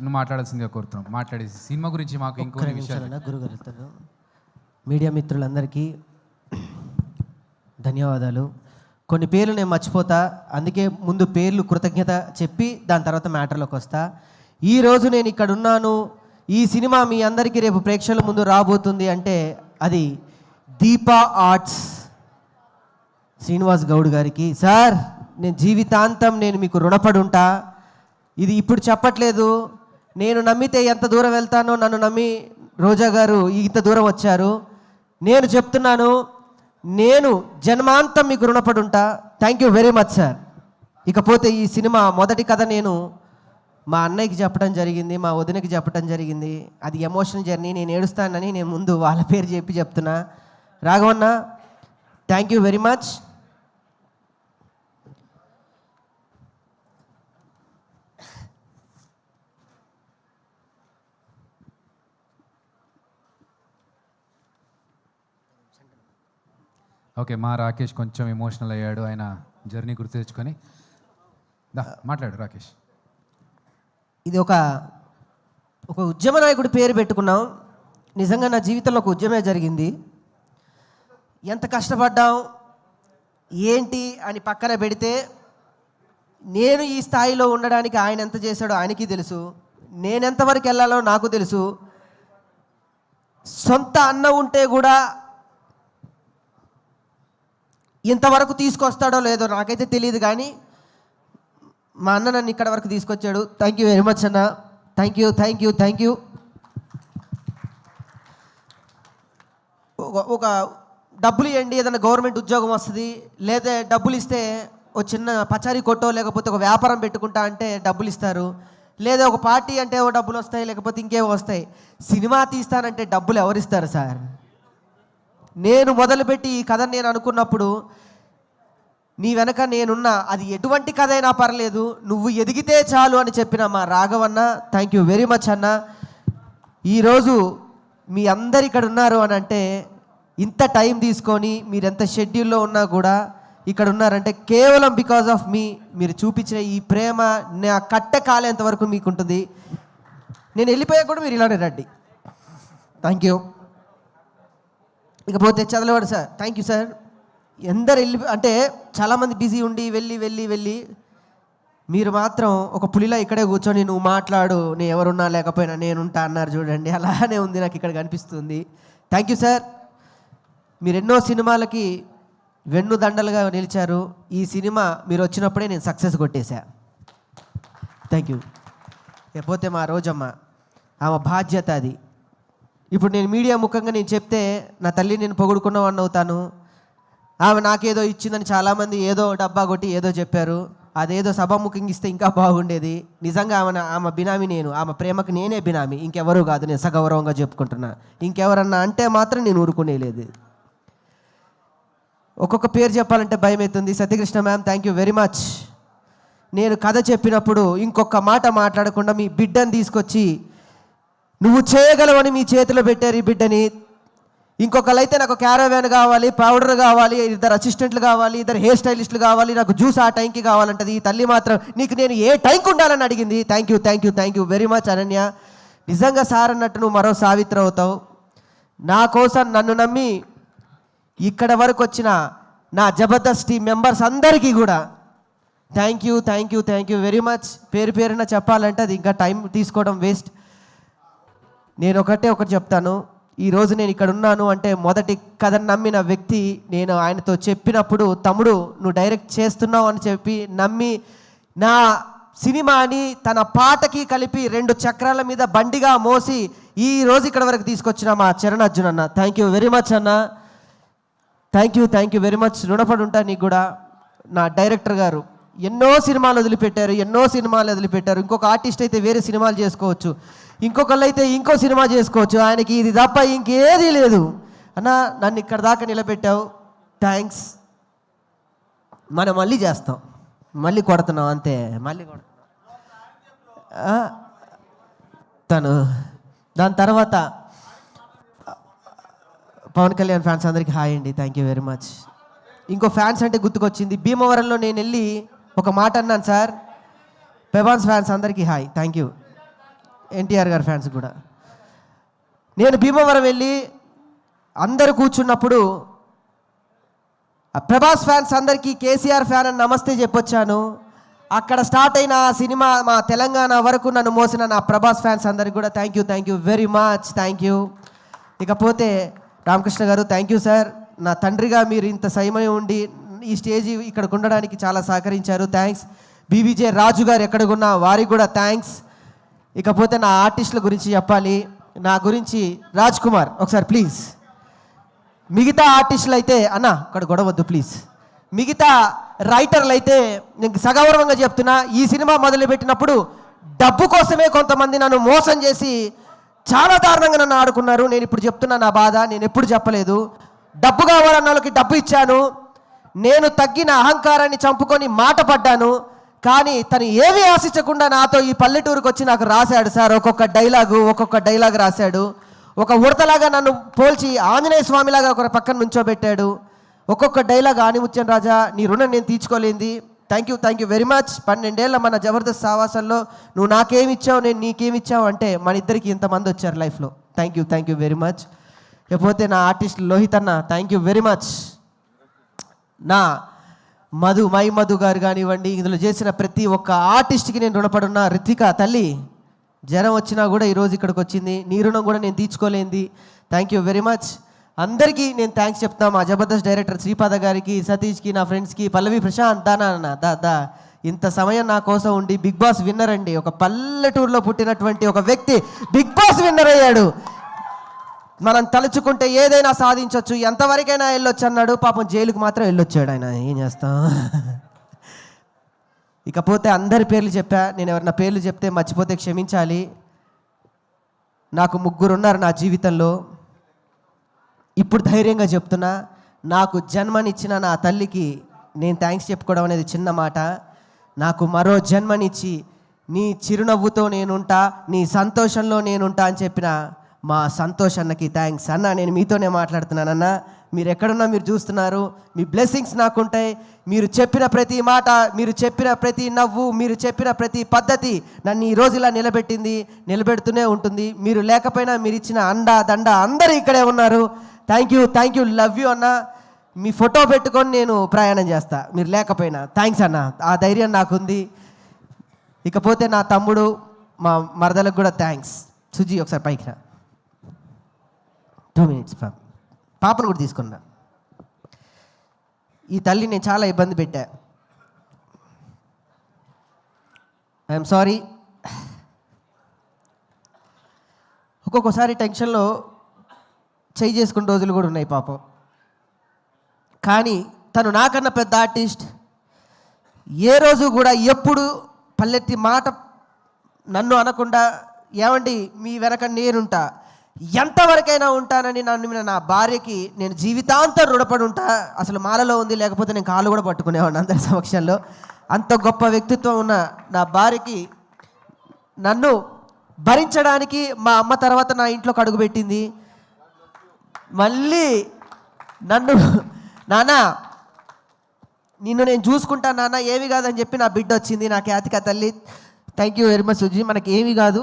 నువ్వు మాట్లాడాల్సిందిగా కోరుతున్నాం. మాట్లాడేసి సినిమా గురించి మాకు ఇంకొన్ని విషయాలు. గురుగారు, మీడియా మిత్రులందరికీ ధన్యవాదాలు. కొన్ని పేర్లు నేను మర్చిపోతా, అందుకే ముందు పేర్లు కృతజ్ఞత చెప్పి దాని తర్వాత మ్యాటర్లోకి వస్తా. ఈరోజు నేను ఇక్కడ ఉన్నాను, ఈ సినిమా మీ అందరికీ రేపు ప్రేక్షకుల ముందు రాబోతుంది అంటే అది దీపా ఆర్ట్స్ శ్రీనివాస్ గౌడ్ గారికి. సార్, నేను జీవితాంతం నేను మీకు రుణపడి ఉంటా. ఇది ఇప్పుడు చెప్పట్లేదు, నేను నమ్మితే ఎంత దూరం వెళ్తానో నన్ను నమ్మి రోజా గారు ఇంత దూరం వచ్చారు. నేను చెప్తున్నాను, నేను జన్మాంతం మీకు రుణపడి ఉంటా. Thank you very much sir. ఇకపోతే ఈ సినిమా మొదటి కథ నేను మా అన్నయ్యకి చెప్పడం జరిగింది, మా వదినకి చెప్పడం జరిగింది. అది ఎమోషనల్ జర్నీ, నేను ఏడుస్తానని నేను ముందు వాళ్ళ పేరు చెప్తున్నా. రాఘవన్న, thank you very much. Okay, మా రాకేష్ కొంచెం ఎమోషనల్ అయ్యాడు, ఆయన జర్నీ గుర్తు తెచ్చుకొని. మాట్లాడు రాకేష్. ఇది ఒక ఉద్యమ నాయకుడి పేరు పెట్టుకున్నాం. నిజంగా నా జీవితంలో ఒక ఉద్యమే జరిగింది. ఎంత కష్టపడ్డాం ఏంటి అని పక్కన పెడితే, నేను ఈ స్థాయిలో ఉండడానికి ఆయన ఎంత చేశాడో ఆయనకి తెలుసు, నేనెంతవరకు వెళ్ళాలో నాకు తెలుసు. సొంత అన్న ఉంటే కూడా ఇంతవరకు తీసుకొస్తాడో లేదో నాకైతే తెలియదు, కానీ మా అన్న నన్ను ఇక్కడ వరకు తీసుకొచ్చాడు. థ్యాంక్ యూ వెరీ మచ్ అన్న. Thank you thank you thank you. ఒక డబ్బులు ఇవ్వండి, ఏదైనా గవర్నమెంట్ ఉద్యోగం వస్తుంది, లేదా డబ్బులు ఇస్తే ఒక చిన్న పచారీ కొట్టో లేకపోతే ఒక వ్యాపారం పెట్టుకుంటా అంటే డబ్బులు ఇస్తారు, లేదా ఒక పార్టీ అంటే ఓ డబ్బులు వస్తాయి, లేకపోతే ఇంకేవో వస్తాయి. సినిమా తీస్తానంటే డబ్బులు ఎవరిస్తారు సార్? నేను మొదలుపెట్టి ఈ కథ నేను అనుకున్నప్పుడు, నీ వెనక నేనున్నా, అది ఎటువంటి కథ అయినా పర్లేదు, నువ్వు ఎదిగితే చాలు అని చెప్పిన మా రాఘవన్న, థ్యాంక్ యూ వెరీ మచ్ అన్న. ఈరోజు మీ అందరు ఇక్కడ ఉన్నారు అని అంటే, ఇంత టైం తీసుకొని మీరు ఎంత షెడ్యూల్లో ఉన్నా కూడా ఇక్కడ ఉన్నారంటే కేవలం బికాజ్ ఆఫ్ మీ. మీరు చూపించిన ఈ ప్రేమ నా కట్టె కాలేంత వరకు మీకు ఉంటుంది. నేను వెళ్ళిపోయా కూడా మీరు ఇలానే రండి. Thank you. ఇకపోతే చదలవాడు సార్, థ్యాంక్ యూ సార్. ఎందరు వెళ్ళి అంటే చాలామంది బిజీ ఉండి వెళ్ళి మీరు మాత్రం ఒక పులిలా ఇక్కడే కూర్చొని నువ్వు మాట్లాడు, నేను ఎవరున్నా లేకపోయినా నేనుంటా అన్నారు చూడండి. అలానే ఉంది నాకు ఇక్కడ కనిపిస్తుంది. Thank you sir. మీరు ఎన్నో సినిమాలకి వెన్నుదండలుగా నిలిచారు. ఈ సినిమా మీరు వచ్చినప్పుడే నేను సక్సెస్ కొట్టేశా. Thank you. లేకపోతే మా రోజమ్మ, ఆమె బాధ్యత అది. ఇప్పుడు నేను మీడియా ముఖంగా నేను చెప్తే నా తల్లి నేను పొగుడుకున్నవాడిని అవుతాను. ఆమె నాకేదో ఇచ్చిందని చాలామంది ఏదో డబ్బా కొట్టి ఏదో చెప్పారు. అదేదో సభాముఖంగా ఇస్తే ఇంకా బాగుండేది. నిజంగా ఆమె బినామీ నేను, ఆమె ప్రేమకు నేనే బినామీ, ఇంకెవరూ కాదు. నేను సగౌరవంగా చెప్పుకుంటున్నా. ఇంకెవరన్నా అంటే మాత్రం నేను ఊరుకునేలేదు. ఒక్కొక్క పేరు చెప్పాలంటే భయం అవుతుంది. Satyakrishna ma'am, thank you very much. నేను కథ చెప్పినప్పుడు ఇంకొక మాట మాట్లాడకుండా మీ బిడ్డని తీసుకొచ్చి నువ్వు చేయగలవని మీ చేతిలో పెట్టారు ఈ బిడ్డని. ఇంకొకళ్ళైతే నాకు క్యారవాన్ కావాలి, పౌడర్ కావాలి, 2 అసిస్టెంట్లు కావాలి, 2 హెయిర్ స్టైలిస్టులు కావాలి, నాకు జ్యూస్ ఆ టైంకి కావాలంటది. ఈ తల్లి మాత్రం నీకు నేను ఏ టైంకి ఉండాలని అడిగింది. Thank you thank you thank you very much Ananya. నిజంగా సార్ అన్నట్టు నువ్వు మరో సావిత్రి అవుతావు. నా కోసం నన్ను నమ్మి ఇక్కడ వరకు వచ్చిన నా జబర్దస్త్ టీం మెంబర్స్ అందరికీ కూడా thank you thank you thank you very much. పేరున చెప్పాలంటే అది ఇంకా టైం తీసుకోవడం వేస్ట్. నేను ఒకటి చెప్తాను. ఈరోజు నేను ఇక్కడ ఉన్నాను అంటే మొదటి కథను నమ్మిన వ్యక్తి నేను. ఆయనతో చెప్పినప్పుడు, తమ్ముడు నువ్వు డైరెక్ట్ చేస్తున్నావు అని చెప్పి నమ్మి నా సినిమాని తన పాటకి కలిపి 2 చక్రాల మీద బండిగా మోసి ఈ రోజు ఇక్కడ వరకు తీసుకొచ్చిన మా చరణ్ అర్జున్ అన్న, థ్యాంక్ యూ వెరీ మచ్ అన్న. Thank you very much. రుణపడి ఉంటా నీకు కూడా. నా డైరెక్టర్ గారు ఎన్నో సినిమాలు వదిలిపెట్టారు. ఇంకొక ఆర్టిస్ట్ అయితే వేరే సినిమాలు చేసుకోవచ్చు, ఇంకొకళ్ళు అయితే ఇంకో సినిమా చేసుకోవచ్చు. ఆయనకి ఇది తప్ప ఇంకేదీ లేదు. అన్న, నన్ను ఇక్కడ దాకా నిలబెట్టావు, థ్యాంక్స్. మనం మళ్ళీ చేస్తాం, మళ్ళీ కొడుతున్నాం అంతే, మళ్ళీ కొడుతున్నాం. తను దాని తర్వాత పవన్ కళ్యాణ్ ఫ్యాన్స్ అందరికీ హాయ్ అండి, థ్యాంక్ యూ వెరీ మచ్. ఇంకో ఫ్యాన్స్ అంటే గుర్తుకొచ్చింది. భీమవరంలో నేను వెళ్ళి ఒక మాట అన్నాను సార్. పెబాన్స్ ఫ్యాన్స్ అందరికీ హాయ్, థ్యాంక్ యూ. ఎన్టీఆర్ గారి ఫ్యాన్స్ కూడా. నేను భీమవరం వెళ్ళి అందరు కూర్చున్నప్పుడు ప్రభాస్ ఫ్యాన్స్ అందరికీ కేసీఆర్ ఫ్యాన్ అని నమస్తే చెప్పొచ్చాను. అక్కడ స్టార్ట్ అయిన ఆ సినిమా మా తెలంగాణ వరకు నన్ను మోసిన నా ప్రభాస్ ఫ్యాన్స్ అందరికి కూడా thank you very much, thank you. ఇకపోతే రామకృష్ణ గారు థ్యాంక్ యూ సార్. నా తండ్రిగా మీరు ఇంత సమయం ఉండి ఈ స్టేజ్ ఇక్కడికి ఉండడానికి చాలా సహకరించారు, థ్యాంక్స్. బీవీజే రాజు గారు ఎక్కడికున్నా వారికి కూడా థ్యాంక్స్. ఇకపోతే నా ఆర్టిస్టుల గురించి చెప్పాలి. నా గురించి రాజ్ కుమార్ ఒకసారి ప్లీజ్. మిగతా ఆర్టిస్టులు అయితే అన్న అక్కడ గొడవద్దు ప్లీజ్. మిగతా రైటర్లు అయితే నేను సగౌరవంగా చెప్తున్నా, ఈ సినిమా మొదలుపెట్టినప్పుడు డబ్బు కోసమే కొంతమంది నన్ను మోసం చేసి చాలా దారుణంగా నన్ను ఆడుకున్నారు. నేను ఇప్పుడు చెప్తున్నా నా బాధ, నేను ఎప్పుడు చెప్పలేదు. డబ్బు కావాలన్న వాళ్ళకి డబ్బు ఇచ్చాను. నేను తగ్గిన అహంకారాన్ని చంపుకొని మాట పడ్డాను. కానీ తను ఏమీ ఆశించకుండా నాతో ఈ పల్లెటూరుకు వచ్చి నాకు రాశాడు సార్. ఒక్కొక్క డైలాగ్ రాశాడు. ఒక ఉడతలాగా నన్ను పోల్చి ఆంజనేయ స్వామిలాగా ఒక పక్కన నుంచోబెట్టాడు. ఒక్కొక్క డైలాగ్ ఆనిముత్యం రాజా నీ రుణం నేను తీర్చుకోలేంది. Thank you very much. 12 ఏళ్ళ మన జబర్దస్త్ సావాసంలో నువ్వు నాకేమిచ్చావు నేను నీకేమిచ్చావు అంటే మన ఇద్దరికి ఇంతమంది వచ్చారు లైఫ్లో. Thank you very much. లేకపోతే నా ఆర్టిస్ట్ లోహిత్ అన్న థ్యాంక్ యూ వెరీ మచ్. నా మధు గారు కానివ్వండి, ఇందులో చేసిన ప్రతి ఒక్క ఆర్టిస్ట్కి నేను రుణపడున్నా. రిత్విక తల్లి జ్వరం వచ్చినా కూడా ఈరోజు ఇక్కడికి వచ్చింది, నీ రుణం కూడా నేను తీర్చుకోలేంది. Thank you very much. అందరికీ నేను థ్యాంక్స్ చెప్తాను. మా జబర్దస్త్ డైరెక్టర్ శ్రీపాద గారికి, సతీష్కి, నా ఫ్రెండ్స్కి, పల్లవి ప్రశాంత్ దా ఇంత సమయం నా కోసం ఉండి బిగ్ బాస్ విన్నర్ అండి. ఒక పల్లెటూరులో పుట్టినటువంటి ఒక వ్యక్తి బిగ్ బాస్ విన్నర్ అయ్యాడు. మనం తలుచుకుంటే ఏదైనా సాధించవచ్చు, ఎంతవరకైనా వెళ్ళొచ్చు అన్నాడు. పాపం జైలుకు మాత్రం వెళ్ళొచ్చాడు ఆయన. ఏం చేస్తాం. ఇకపోతే అందరి పేర్లు చెప్పా. నేను ఎవరన్నా పేర్లు చెప్తే మర్చిపోతే క్షమించాలి. నాకు 3 ఉన్నారు నా జీవితంలో. ఇప్పుడు ధైర్యంగా చెప్తున్నా, నాకు జన్మనిచ్చిన నా తల్లికి నేను థ్యాంక్స్ చెప్పుకోవడం అనేది చిన్న మాట. నాకు మరో జన్మనిచ్చి నీ చిరునవ్వుతో నేనుంటా, నీ సంతోషంలో నేనుంటా అని చెప్పిన మా సంతోష్ అన్నకి థ్యాంక్స్. అన్న నేను మీతోనే మాట్లాడుతున్నానన్న. మీరు ఎక్కడున్నా మీరు చూస్తున్నారు, మీ బ్లెస్సింగ్స్ నాకుంటాయి. మీరు చెప్పిన ప్రతి మాట, మీరు చెప్పిన ప్రతి నవ్వు, మీరు చెప్పిన ప్రతి పద్ధతి నన్ను ఈ రోజు ఇలా నిలబెడుతూనే ఉంటుంది. మీరు లేకపోయినా మీరు ఇచ్చిన అండ దండ అందరూ ఇక్కడే ఉన్నారు. థ్యాంక్ యూ లవ్ యూ అన్న. మీ ఫోటో పెట్టుకొని నేను ప్రయాణం చేస్తా మీరు లేకపోయినా. థ్యాంక్స్ అన్న, ఆ ధైర్యం నాకుంది. ఇకపోతే నా తమ్ముడు మా మరదలకు కూడా థ్యాంక్స్. సుజీ ఒకసారి పైకి రా. 2 minutes పాపను కూడా తీసుకున్నా. ఈ తల్లి నేను చాలా ఇబ్బంది పెట్టా. I'm sorry. ఒక్కొక్కసారి టెన్షన్లో చేయి చేసుకున్న రోజులు కూడా ఉన్నాయి పాపం. కానీ తను నాకన్నా పెద్ద ఆర్టిస్ట్. ఏ రోజు కూడా ఎప్పుడు పల్లెత్తి మాట నన్ను అనకుండా, ఏమండి మీ వెనక నేనుంటా, ఎంతవరకైనా ఉంటానని నన్ను నా భార్యకి నేను జీవితాంతం రుణపడి ఉంటా. అసలు మాలలో ఉంది, లేకపోతే నేను కాళ్ళు కూడా పట్టుకునేవాడిని అందరి సమక్షంలో. అంత గొప్ప వ్యక్తిత్వం ఉన్న నా భార్యకి నన్ను భరించడానికి మా అమ్మ తర్వాత నా ఇంట్లోకి అడుగుపెట్టింది. మళ్ళీ నన్ను నాన్న నిన్ను నేను చూసుకుంటా నాన్న, ఏమి కాదని చెప్పి నా బిడ్డ వచ్చింది, నా ఖ్యాతిక తల్లి. Thank you very much Suji. మనకి ఏమీ కాదు.